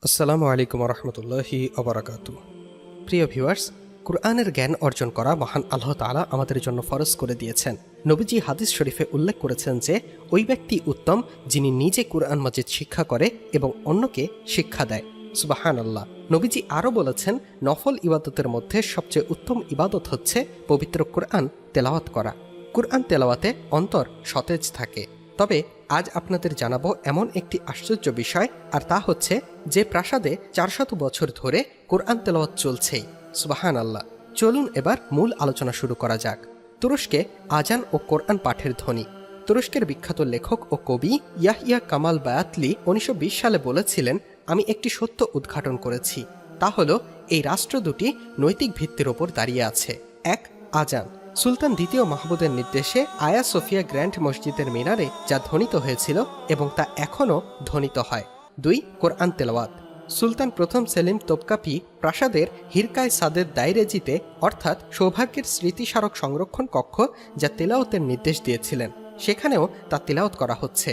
আসসালামু আলাইকুম রহমতুল্লাহি আবরাকাতু। প্রিয় ভিউয়ার্স, কুরআনের জ্ঞান অর্জন করা মহান আল্লাহ তাআলা আমাদের জন্য ফরজ করে দিয়েছেন। নবীজি হাদিস শরীফে উল্লেখ করেছেন যে ওই ব্যক্তি উত্তম যিনি নিজে কুরআন মাজিদ শিক্ষা করে এবং অন্যকে শিক্ষা দেয়। সুবহানাল্লাহ। নবীজি আরও বলেছেন, নফল ইবাদতের মধ্যে সবচেয়ে উত্তম ইবাদত হচ্ছে পবিত্র কুরআন তেলাওয়াত করা। কুরআন তেলাওয়াতে অন্তর সতেজ থাকে। তবে আজ আপনাদের জানাবো এমন একটি আশ্চর্য বিষয়, আর তা হচ্ছে যে প্রাসাদে 400 বছর ধরে কোরআন তেলাওয়াত চলছেই। সুবহানাল্লাহ। চলুন এবার মূল আলোচনা শুরু করা যাক। তুরস্কে আজান ও কোরআন পাঠের ধ্বনি। তুরস্কের বিখ্যাত লেখক ও কবি ইয়াহিয়া কামাল বায়াতলি 1920 সালে বলেছিলেন, আমি একটি সত্য উদ্ঘাটন করেছি, তা হলো এই রাষ্ট্র দুটি নৈতিক ভিত্তির ওপর দাঁড়িয়ে আছে। এক, আজান। সুলতান দ্বিতীয় মাহমুদের নির্দেশে আয়া সোফিয়া গ্র্যান্ড মসজিদের মিনারে যা ধ্বনিত হয়েছিল এবং তা এখনও ধ্বনিত হয়। 2, কোরআন তেলাওয়াত। সুলতান প্রথম সেলিম তোপকাপি প্রাসাদের হিরকায় সাদের দাইরেজিতে, অর্থাৎ সৌভাগ্যের স্মৃতিস্মারক সংরক্ষণ কক্ষ যা তেলাওয়াতের নির্দেশ দিয়েছিলেন, সেখানেও তা তেলাওয়াত করা হচ্ছে।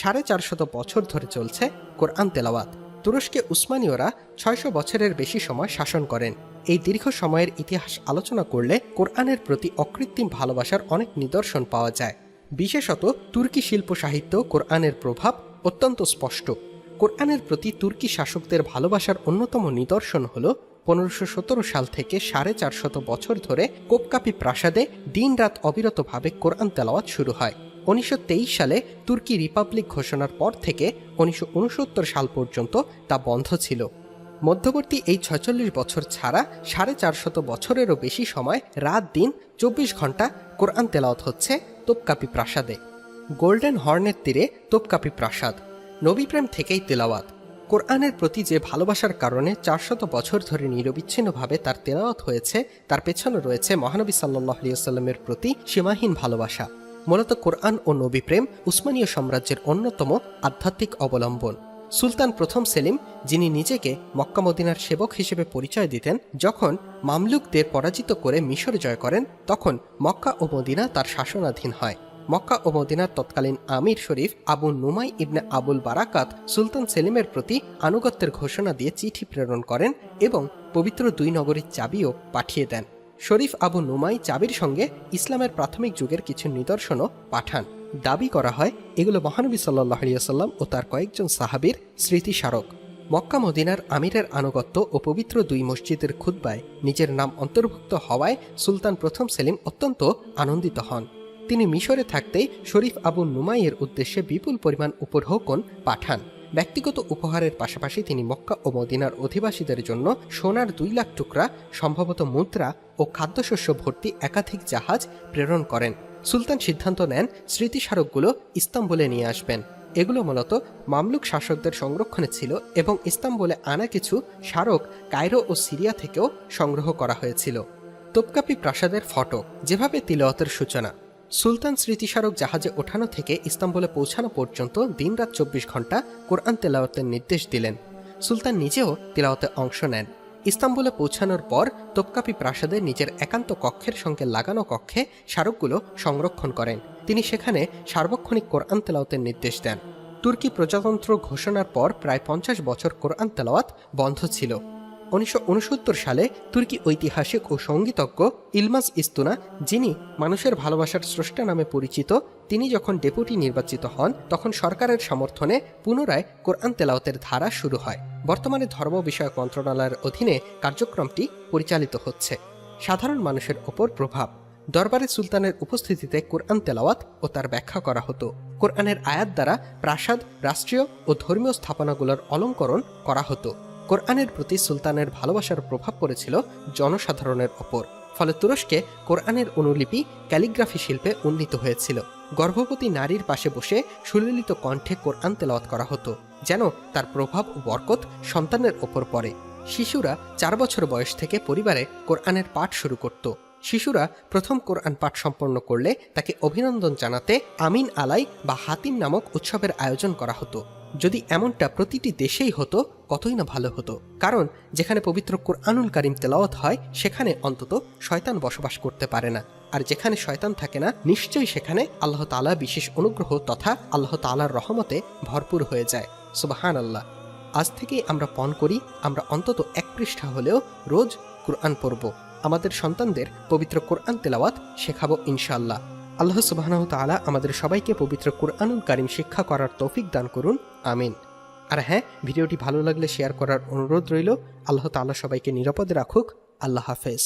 450 বছর ধরে চলছে কোরআন তেলাওয়াত। তুরস্কে উসমানীয়রা 600 বছরের বেশি সময় শাসন করেন। এই দীর্ঘ সময়ের ইতিহাস আলোচনা করলে কোরআনের প্রতি অকৃত্রিম ভালোবাসার অনেক নিদর্শন পাওয়া যায়। বিশেষত তুর্কি শিল্প সাহিত্য কোরআনের প্রভাব অত্যন্ত স্পষ্ট। কোরআনের প্রতি তুর্কি শাসকদের ভালোবাসার অন্যতম নিদর্শন হল 1517 সাল থেকে 450 বছর ধরে কোপকাপি প্রাসাদে দিনরাত অবিরতভাবে কোরআন তেলাওয়াত শুরু হয়। 1923 সালে তুর্কি রিপাবলিক ঘোষণার পর থেকে 1969 সাল পর্যন্ত তা বন্ধ ছিল। মধ্যবর্তী এই 46 বছর ছাড়া 450 বছরেরও বেশি সময় রাত দিন 24 ঘন্টা কোরআন তেলাওয়াত হচ্ছে তোপকাপি প্রাসাদে। গোল্ডেন হর্নের তীরে তোপকাপি প্রাসাদ। নবীপ্রেম থেকেই তেলাওয়াত। কোরআনের প্রতি যে ভালোবাসার কারণে 400 বছর ধরে নিরবিচ্ছিন্নভাবে তার তেলাওয়াত হয়েছে, তার পেছনে রয়েছে মহানবী সাল্লাল্লাহু আলাইহি ওয়াসাল্লামের প্রতি সীমাহীন ভালোবাসা। মূলত কোরআন ও নবীপ্রেম উসমানীয় সাম্রাজ্যের অন্যতম আধ্যাত্মিক অবলম্বন। সুলতান প্রথম সেলিম, যিনি নিজেকে মক্কা মদিনার সেবক হিসেবে পরিচয় দিতেন, যখন মামলুকদের পরাজিত করে মিশর জয় করেন, তখন মক্কা ও মদিনা তার শাসনাধীন হয়। মক্কা ও মদিনার তৎকালীন আমির শরীফ আবু নুমাই ইবনে আবুল বারাকাত সুলতান সেলিমের প্রতি আনুগত্যের ঘোষণা দিয়ে চিঠি প্রেরণ করেন এবং পবিত্র 2 নগরীর চাবিও পাঠিয়ে দেন। শরীফ আবু নুমাই চাবির সঙ্গে ইসলামের প্রাথমিক যুগের কিছু নিদর্শনও পাঠান। দাবি করা হয় এগুলো মহানবী সাল্লাল্লাহু আলাইহি ওয়াসাল্লাম ও তার কয়েকজন সাহাবীর স্মৃতিস্মারক। মক্কা মদিনার আমিরের আনুগত্য ও পবিত্র 2 মসজিদের খুতবায় নিজের নাম অন্তর্ভুক্ত হওয়ায় সুলতান প্রথম সেলিম অত্যন্ত আনন্দিত হন। তিনি মিশরে থাকতেই শরীফ আবু নুমাইয়ের উদ্দেশ্যে বিপুল পরিমাণ উপঢৌকন পাঠান। ব্যক্তিগত উপহারের পাশাপাশি তিনি মক্কা ও মদিনার অধিবাসীদের জন্য সোনার 2 লাখ টুকরা, সম্ভবত মুদ্রা ও খাদ্যশস্য ভর্তি একাধিক জাহাজ প্রেরণ করেন। সুলতান সিদ্ধান্ত নেন স্মৃতিস্মারকগুলো ইস্তাম্বুলে নিয়ে আসবেন। এগুলো মূলত মামলুক শাসকদের সংরক্ষণে ছিল এবং ইস্তাম্বুলে আনা কিছু স্মারক কায়রো ও সিরিয়া থেকেও সংগ্রহ করা হয়েছিল। তোপকাপি প্রাসাদের ফটক। যেভাবে তিলাওয়াতের সূচনা। সুলতান স্মৃতিস্মারক জাহাজে ওঠানো থেকে ইস্তাম্বুলে পৌঁছানো পর্যন্ত দিনরাত 24 ঘন্টা কোরআন তেলাওয়াতের নির্দেশ দিলেন। সুলতান নিজেও তেলাওয়াতে অংশ নেন। ইস্তাম্বুলে পৌঁছানোর পর তোপকাপি প্রাসাদে নিজের একান্ত কক্ষের সঙ্গে লাগানো কক্ষে স্মারকগুলো সংরক্ষণ করেন। তিনি সেখানে সার্বক্ষণিক কোরআন তেলাওয়াতের নির্দেশ দেন। তুর্কি প্রজাতন্ত্র ঘোষণার পর প্রায় 50 বছর কোরআন তেলাওয়াত বন্ধ ছিল। 1969 সালে তুর্কি ঐতিহাসিক ও সঙ্গীতজ্ঞ ইলমাজ ইস্তুনা, যিনি মানুষের ভালোবাসার স্রষ্টা নামে পরিচিত, তিনি যখন ডেপুটি নির্বাচিত হন, তখন সরকারের সমর্থনে পুনরায় কোরআন তেলাওয়াতের ধারা শুরু হয়। বর্তমানে ধর্ম বিষয়ক মন্ত্রণালয়ের অধীনে কার্যক্রমটি পরিচালিত হচ্ছে। সাধারণ মানুষের ওপর প্রভাব। দরবারে সুলতানের উপস্থিতিতে কোরআন তেলাওয়াত ও তার ব্যাখ্যা করা হতো। কোরআনের আয়াত দ্বারা প্রাসাদ, রাষ্ট্রীয় ও ধর্মীয় স্থাপনাগুলোর অলঙ্করণ করা হতো। কোরআনের প্রতি সুলতানের ভালোবাসার প্রভাব পড়েছিল জনসাধারণের ওপর। ফলে তুরস্কে কোরআনের অনুলিপি ক্যালিগ্রাফি শিল্পে উন্নীত হয়েছিল। গর্ভবতী নারীর পাশে বসে সুললিত কণ্ঠে কোরআন তেলাওয়াত করা হতো, যেন তার প্রভাব ও বরকত সন্তানের ওপর পড়ে। শিশুরা 4 বছর বয়স থেকে পরিবারে কোরআনের পাঠ শুরু করত। শিশুরা প্রথম কোরআন পাঠ সম্পন্ন করলে তাকে অভিনন্দন জানাতে আমিন আলাই বা হাতিম নামক উৎসবের আয়োজন করা হতো। যদি এমনটা প্রতিটি দেশেই হতো কতই না ভালো হতো, কারণ যেখানে পবিত্র কোরআনুল কারীম তেলাওয়াত হয় সেখানে অন্তত শয়তান বসবাস করতে পারে না, আর যেখানে শয়তান থাকে না নিশ্চয়ই সেখানে আল্লাহ তাআলা বিশেষ অনুগ্রহ তথা আল্লাহ তাআলার রহমতে ভরপুর হয়ে যায়। সুবহানাল্লাহ। আজ থেকেই আমরা পণ করি আমরা অন্তত 1 পৃষ্ঠা হলেও রোজ কুরআন পড়ব, আমাদের সন্তানদের পবিত্র কুরআন তেলাওয়াত শেখাবো ইনশাআল্লাহ। আল্লাহ সুবহানাহু ওয়া তাআলা আমাদের সবাইকে পবিত্র কুরআনুল কারীম শিক্ষা করার তৌফিক দান করুন, আমিন। আর হ্যাঁ, ভিডিওটি ভালো লাগলে শেয়ার করার অনুরোধ রইল। আল্লাহ তাআলা সবাইকে নিরাপদে রাখুক। আল্লাহ হাফেজ।